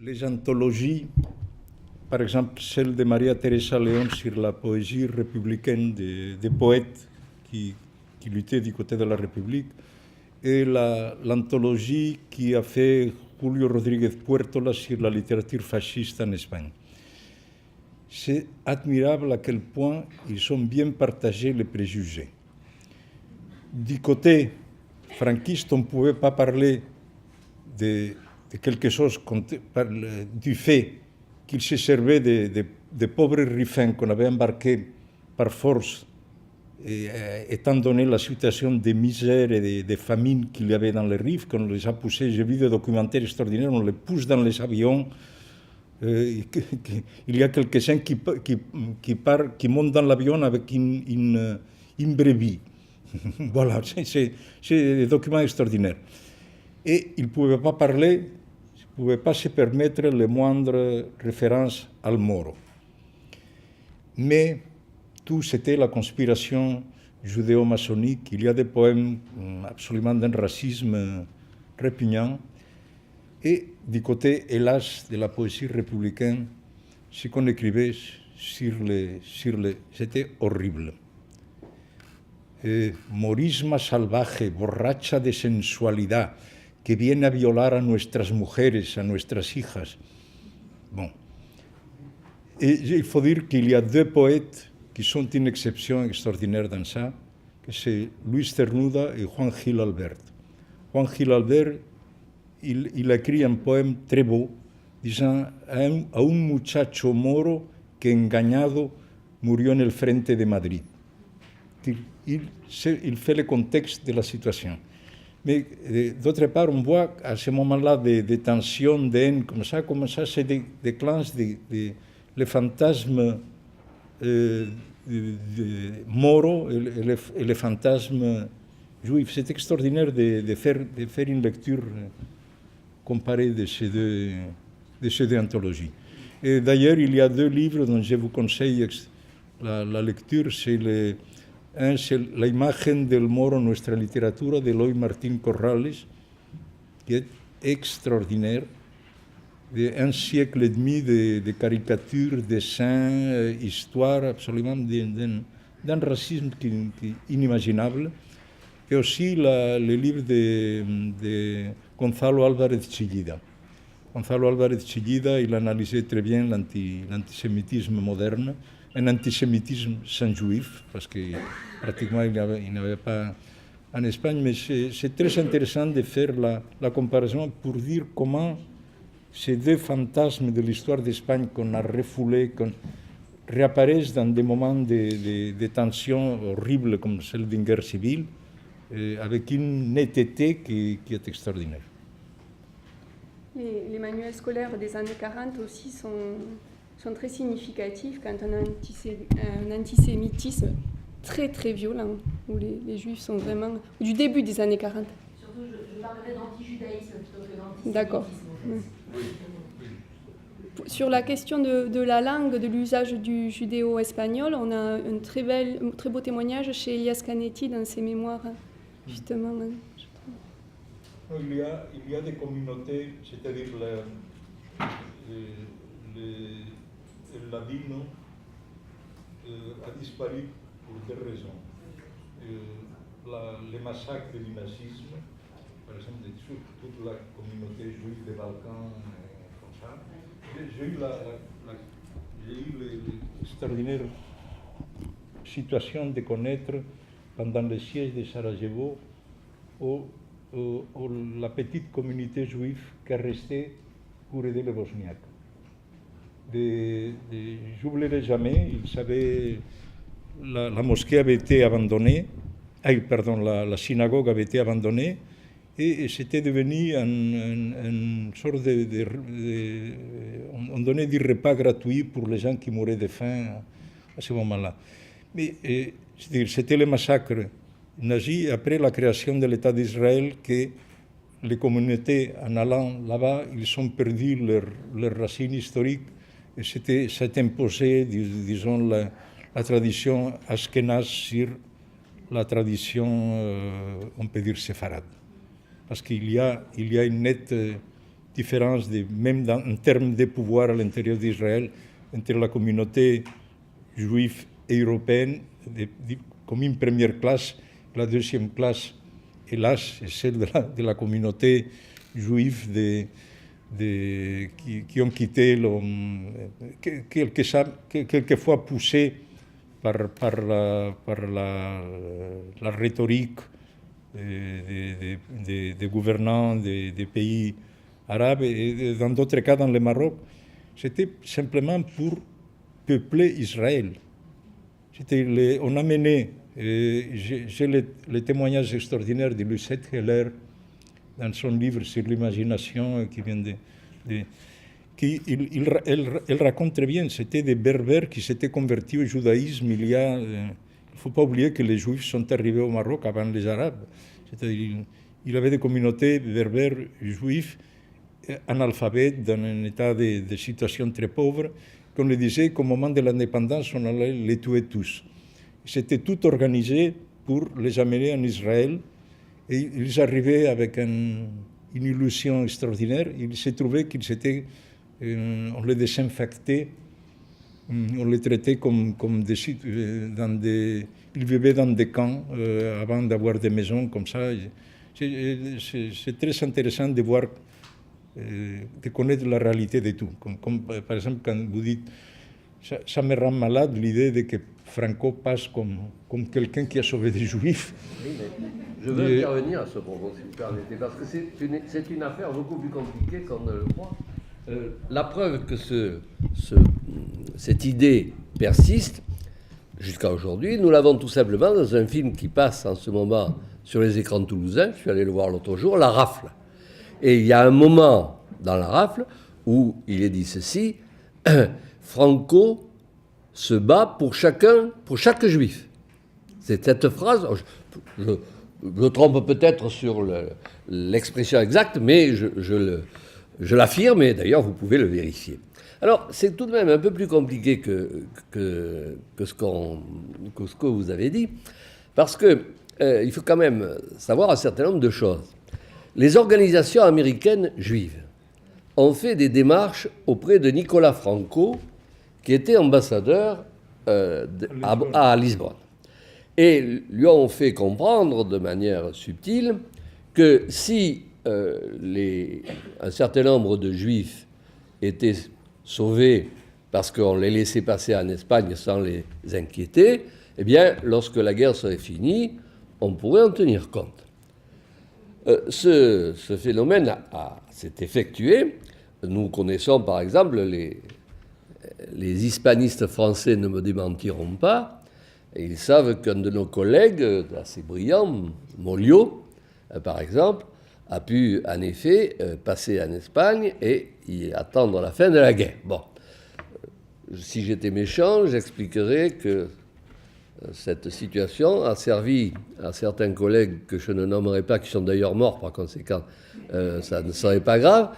les anthologies, par exemple celle de Maria Teresa León sur la poésie républicaine des poètes qui luttaient du côté de la République, et l'anthologie qui a fait Julio Rodríguez Puertola sur la littérature fasciste en Espagne. C'est admirable à quel point ils ont bien partagé les préjugés. Du côté franquiste, on ne pouvait pas parler de quelque chose du fait qu'il se servait de pauvres rifins qu'on avait embarqués par force, étant donné la situation de misère et de famine qu'il y avait dans les rives, qu'on les a poussés. J'ai vu des documentaires extraordinaires, on les pousse dans les avions. Il y a quelques-uns qui montent dans l'avion avec une brebis. Voilà, c'est des documents extraordinaires. Et il ne pouvait pas parler, il ne pouvait pas se permettre les moindres références al Moro. Mais tout, c'était la conspiration judéo-maçonnique. Il y a des poèmes absolument d'un racisme répugnant. Et du côté, hélas, de la poésie républicaine, ce qu'on écrivait c'était horrible. Morisma salvaje, borracha de sensualidad, que viene a violar a nuestras mujeres, a nuestras hijas. Bon. Et il faut dire qu'il y a deux poètes qui sont une exception extraordinaire dans ça, que c'est Luis Cernuda et Juan Gil Albert. Juan Gil Albert, il a écrit un poème très beau, disant a un muchacho moro que engañado murió en el frente de Madrid. Il fait le contexte de la situation. Mais d'autre part, on voit à ce moment-là des tensions, de haine, comme ça se déclenche le fantasme moro et le fantasme juif. C'est extraordinaire de faire une lecture comparée de ces deux anthologies. Et d'ailleurs, il y a deux livres dont je vous conseille la lecture. Un, c'est La imagen del Moro en nuestra literatura, d'Eloy Martín Corrales, qui est extraordinaire. Un siècle et demi de caricatures, dessins, histoire, absolument d'un racisme inimaginable. Et aussi le livre de Gonzalo Álvarez Chillida. Gonzalo Álvarez Chillida, il analysait très bien l'antisémitisme moderne, un antisémitisme sans juif, parce que pratiquement il n'y avait pas en Espagne, mais c'est très intéressant de faire la comparaison pour dire comment ces deux fantasmes de l'histoire d'Espagne qu'on a refoulés, réapparaissent dans des moments de tension horribles comme celle d'une guerre civile, avec une netteté qui est extraordinaire. Les manuels scolaires des années 40 aussi sont très significatifs quand on a un antisémitisme très très violent, où les juifs sont vraiment... du début des années 40. Surtout, je parlerai d'antijudaïsme plutôt que d'antisémitisme. D'accord. Sur la question de la langue, de l'usage du judéo-espagnol, on a un très beau témoignage chez Elias Canetti dans ses mémoires, justement. Il y a des communautés, c'est-à-dire le ladino a disparu pour deux raisons. Les massacres du nazisme, par exemple, de toute la communauté juive des Balkans, comme ça. J'ai eu l'extraordinaire situation de connaître pendant le siège de Sarajevo la petite communauté juive qui est restée pour aider les Bosniaques. Je n'oublierai jamais, ils savaient, la mosquée avait été abandonnée, la synagogue avait été abandonnée, et c'était devenu une sorte on donnait des repas gratuits pour les gens qui mouraient de faim à ce moment-là. Mais c'était le massacre nazi après la création de l'État d'Israël que les communautés, en allant là-bas, ils ont perdu leurs racines historiques et s'est imposé, disons, la tradition ashkénaze sur la tradition, on peut dire, séfarade. Parce qu'il y a une nette différences, même en termes de pouvoir à l'intérieur d'Israël, entre la communauté juive et européenne, comme une première classe. La deuxième classe, hélas, c'est celle de la communauté juive qui ont quitté, quelquefois poussés par la rhétorique des gouvernants des pays arabes, et dans d'autres cas, dans le Maroc, c'était simplement pour peupler Israël. On a mené, j'ai le témoignage extraordinaire de Lucette Heller dans son livre sur l'imagination qui vient elle raconte très bien, c'était des berbères qui s'étaient convertis au judaïsme il ne faut pas oublier que les juifs sont arrivés au Maroc avant les arabes. C'est-à-dire, il avait des communautés berbères juifs analphabètes, dans un état de situation très pauvre, qu'on le disait qu'au moment de l'indépendance, on allait les tuer tous. C'était tout organisé pour les amener en Israël, et ils arrivaient avec une illusion extraordinaire. Il s'est trouvé qu'ils étaient, on les désinfectait, on les traitait comme ils vivaient dans des camps avant d'avoir des maisons comme ça. C'est très intéressant de voir, de connaître la réalité de tout. Comme par exemple, quand vous dites, ça me rend malade l'idée de que Franco passe comme quelqu'un qui a sauvé des Juifs. Oui, je veux intervenir à ce propos, si vous permettez, parce que c'est une affaire beaucoup plus compliquée qu'on ne le croit. La preuve que cette idée persiste jusqu'à aujourd'hui, nous l'avons tout simplement dans un film qui passe en ce moment sur les écrans toulousains. Je suis allé le voir l'autre jour, La Rafle. Et il y a un moment dans La Rafle où il est dit ceci: Franco se bat pour chaque juif. C'est cette phrase, je trompe peut-être sur l'expression exacte, mais je l'affirme, et d'ailleurs vous pouvez le vérifier. Alors c'est tout de même un peu plus compliqué que ce que vous avez dit, parce qu'il faut quand même savoir un certain nombre de choses. Les organisations américaines juives ont fait des démarches auprès de Nicolas Franco, qui était ambassadeur à Lisbonne. Et lui ont fait comprendre de manière subtile que si un certain nombre de juifs étaient sauvés parce qu'on les laissait passer en Espagne sans les inquiéter, eh bien, lorsque la guerre serait finie, on pourrait en tenir compte. Ce phénomène s'est effectué. Nous connaissons par exemple, les hispanistes français ne me démentiront pas, et ils savent qu'un de nos collègues assez brillant, Molliot, par exemple, a pu en effet passer en Espagne et y attendre la fin de la guerre. Bon, si j'étais méchant, j'expliquerais que cette situation a servi à certains collègues que je ne nommerai pas, qui sont d'ailleurs morts par conséquent, ça ne serait pas grave,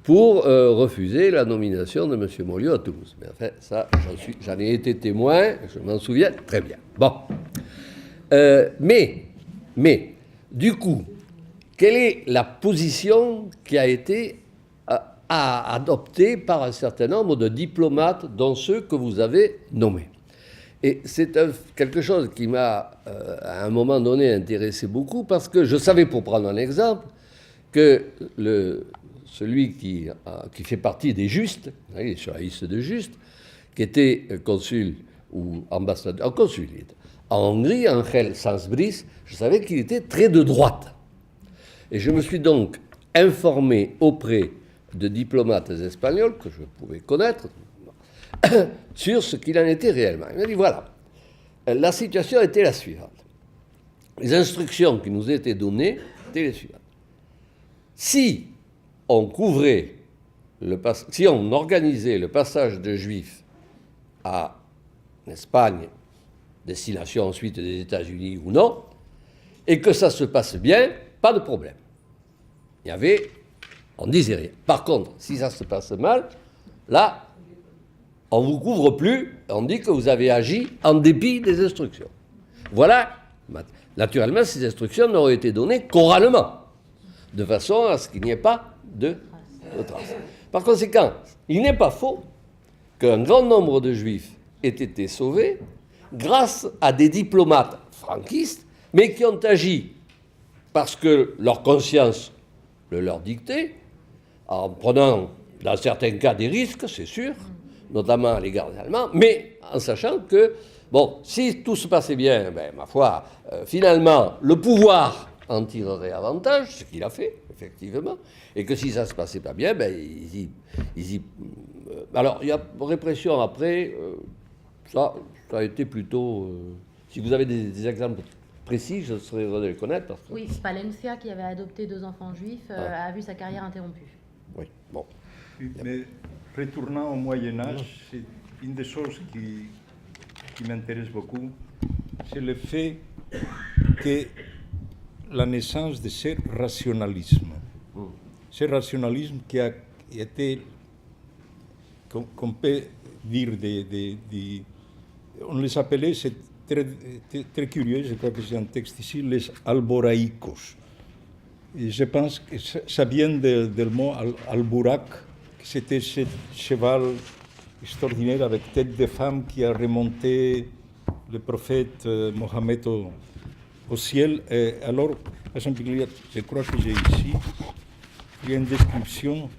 pour refuser la nomination de M. Molliot à Toulouse. Mais enfin, ça, j'en ai été témoin, je m'en souviens très bien. Bon. Mais, du coup, quelle est la position qui a été adoptée par un certain nombre de diplomates, dont ceux que vous avez nommés? Et c'est quelque chose qui m'a, à un moment donné, intéressé beaucoup, parce que je savais, pour prendre un exemple, que celui qui fait partie des Justes, sur la liste de Justes, qui était consul ou ambassadeur, consul en Hongrie, Angel Sansbris, je savais qu'il était très de droite. Et je me suis donc informé auprès de diplomates espagnols que je pouvais connaître sur ce qu'il en était réellement. Il m'a dit, voilà, la situation était la suivante. Les instructions qui nous étaient données étaient les suivantes. Si on organisait le passage de Juifs en Espagne, destination ensuite des États-Unis ou non, et que ça se passe bien, pas de problème. On disait rien. Par contre, si ça se passe mal, là, on ne vous couvre plus, on dit que vous avez agi en dépit des instructions. Voilà, naturellement, ces instructions n'auraient été données qu'oralement, de façon à ce qu'il n'y ait pas de de traces. Par conséquent, il n'est pas faux qu'un grand nombre de juifs aient été sauvés grâce à des diplomates franquistes, mais qui ont agi parce que leur conscience le leur dictait, en prenant dans certains cas des risques, c'est sûr, notamment à l'égard des Allemands, mais en sachant que, bon, si tout se passait bien, ben, ma foi, finalement, le pouvoir en tirerait avantage, ce qu'il a fait, effectivement, et que si ça se passait pas bien, ben, alors, il y a répression après, ça a été plutôt... si vous avez des exemples précis, je serais heureux de les connaître. Parce que... Oui, Palencia, qui avait adopté 2 enfants juifs, a vu sa carrière interrompue. Oui, bon. Mais retournant au Moyen-Âge, c'est une des choses qui m'intéresse beaucoup, c'est le fait que la naissance de ce rationalisme qui a été, qu'on peut dire, on les appelait, c'est très curieux, je crois que j'ai un texte ici, les alboraïcos. Et je pense que ça vient du mot alburak, que c'était ce cheval extraordinaire avec tête de femme qui a remonté le prophète Mohammed au ciel. Et alors, par exemple, je crois que j'ai ici, il y a une description.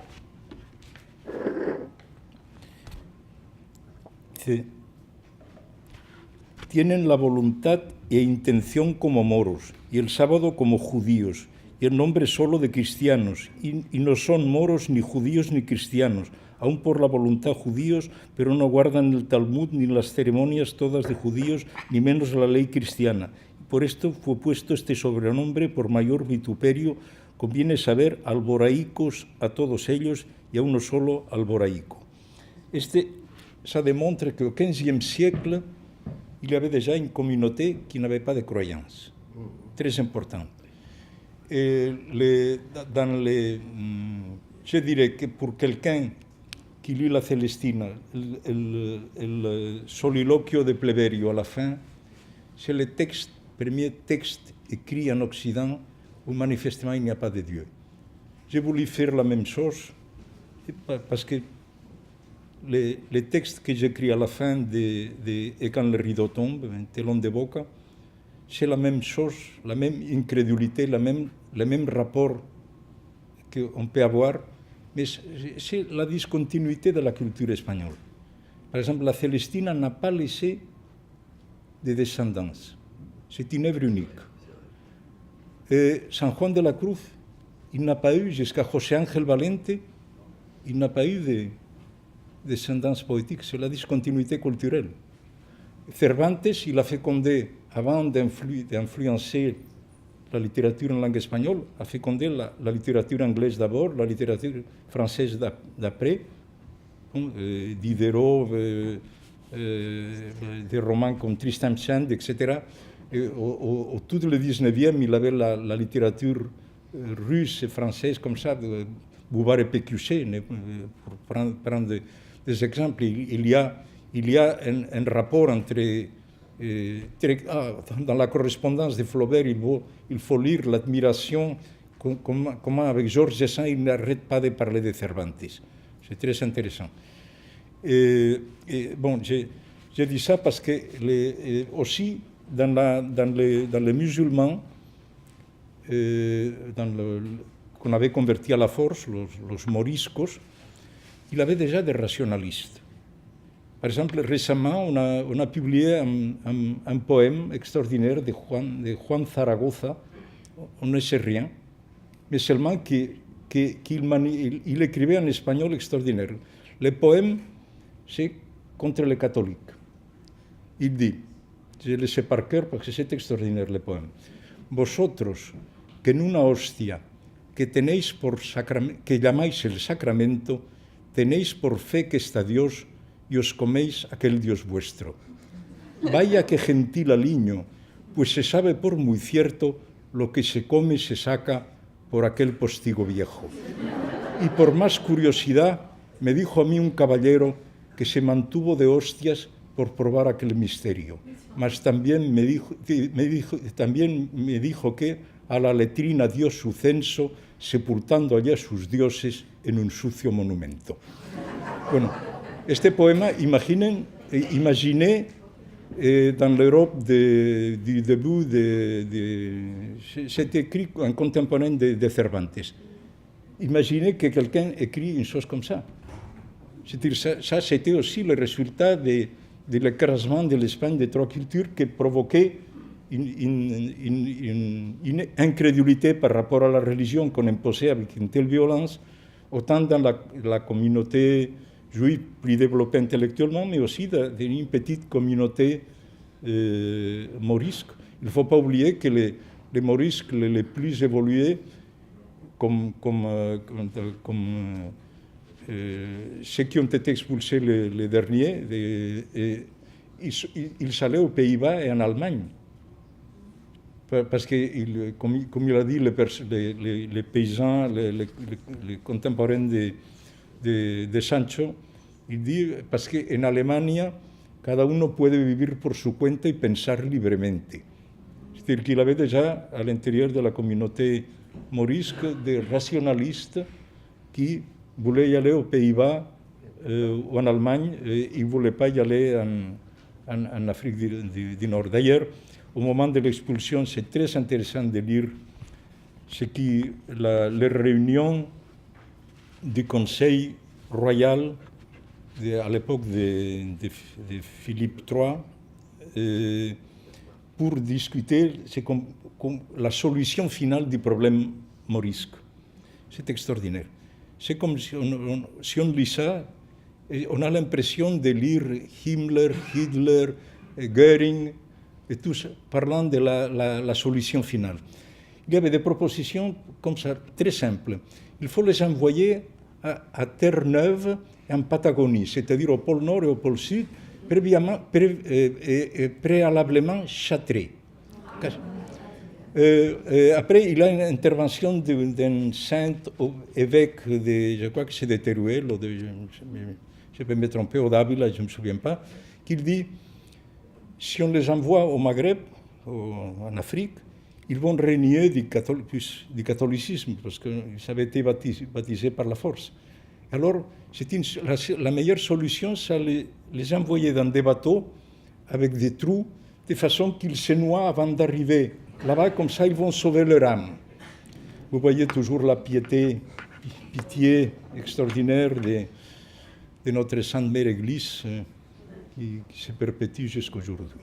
Tienen la voluntad e intención como moros, y el sábado como judíos, y el nombre solo de cristianos, y no son moros ni judíos ni cristianos, aún por la voluntad judíos, pero no guardan el Talmud ni las ceremonias todas de judíos, ni menos la ley cristiana. Por esto fue puesto este sobrenombre por mayor vituperio. Conviene saber alboraïcos a todos ellos y a uno solo alboraïco. Ça démontre qu'au XVe siècle, il y avait déjà une communauté qui n'avait pas de croyance. Très importante. Je dirais que pour quelqu'un qui lit la Celestina, le soliloquio de Pleberio à la fin, c'est le premier texte écrit en Occident où manifestement il n'y a pas de Dieu. J'ai voulu faire la même chose parce que les textes que j'écris à la fin de Et quand le rideau tombe, Telón de boca, c'est la même chose, la même incrédulité, le même rapport qu'on peut avoir, mais c'est la discontinuité de la culture espagnole. Par exemple, la Celestina n'a pas laissé de descendance. C'est une œuvre unique. Et San Juan de la Cruz, il n'a pas eu, jusqu'à José Ángel Valente, il n'a pas eu de descendance poétique, c'est la discontinuité culturelle. Cervantes, il a fécondé, avant d'influencer la littérature en langue espagnole, a fécondé la littérature anglaise d'abord, la littérature française d'après, Diderot, des romans comme Tristan Shandy, etc. Et au tout le 19e, il avait la littérature russe et française comme ça, Bouvard et Pécuchet, pour prendre des exemples. Il y a un rapport entre... dans la correspondance de Flaubert, il faut lire l'admiration, comment avec Georges Sand, il n'arrête pas de parler de Cervantes. C'est très intéressant. Bon, j'ai dit ça parce que aussi, dans les musulmans, qu'on avait convertis à la force, los moriscos, il avait déjà des rationalistes. Par exemple, récemment, on a publié un poème extraordinaire de Juan Zaragoza, on ne sait rien, mais seulement qu'il écrivait en espagnol extraordinaire. Le poème, c'est contre les catholiques. Il dit, je le sais par cœur parce que c'est extraordinaire le poème. Vosotros, que en una hostia que tenéis que llamáis el sacramento, tenéis por fe que está Dios y os coméis aquel Dios vuestro. Vaya que gentil aliño, pues se sabe por muy cierto lo que se come se saca por aquel postigo viejo. Y por más curiosidad me dijo a mí un caballero que se mantuvo de hostias por probar aquel misterio. Mas también me dijo que a la letrina dio su censo, sepultando allá sus dioses en un sucio monumento. Bueno, este poema, imaginez dans l'Europe du début c'est écrit en contemporain de Cervantes. Imaginez que quelqu'un écrit une chose comme ça. C'est-à-dire, ça c'était aussi le résultat de l'écrasement de l'Espagne de trois cultures qui provoquait une incrédulité par rapport à la religion qu'on imposait avec une telle violence, autant dans la communauté juive plus développée intellectuellement, mais aussi dans une petite communauté morisque. Il ne faut pas oublier que les morisques les plus évolués, comme ceux qui ont été expulsés les derniers, ils allaient aux Pays-Bas et en Allemagne. Parce que, comme il a dit, les paysans, les contemporains de Sancho, il dit, parce qu'en Allemagne, cada uno puede vivir por su cuenta y pensar libremente. C'est-à-dire qu'il avait déjà, à l'intérieur de la communauté morisque, des rationalistes qui voulaient y aller aux Pays-Bas ou en Allemagne, et ils ne voulaient pas y aller en Afrique du Nord. D'ailleurs, au moment de l'expulsion, c'est très intéressant de lire les réunions du Conseil royal à l'époque de Philippe III pour discuter la solution finale du problème morisque. C'est extraordinaire. C'est comme si on lit ça, on a l'impression de lire Himmler, Hitler, Göring, et tous parlant de la solution finale. Il y avait des propositions comme ça, très simples. Il faut les envoyer à Terre-Neuve et en Patagonie, c'est-à-dire au pôle Nord et au pôle Sud, préalablement châtrés. Après, il y a une intervention d'un saint évêque, je crois que c'est de Teruel, je peux me tromper, ou d'Ávila, je ne me souviens pas, qui dit: si on les envoie au Maghreb, en Afrique, ils vont régner du catholicisme, parce qu'ils avaient été baptisés par la force. Alors, la meilleure solution, c'est les envoyer dans des bateaux avec des trous, de façon qu'ils se noient avant d'arriver là-bas, comme ça ils vont sauver leur âme. Vous voyez toujours la pitié extraordinaire de notre Sainte Mère Église qui se perpétue jusqu'aujourd'hui.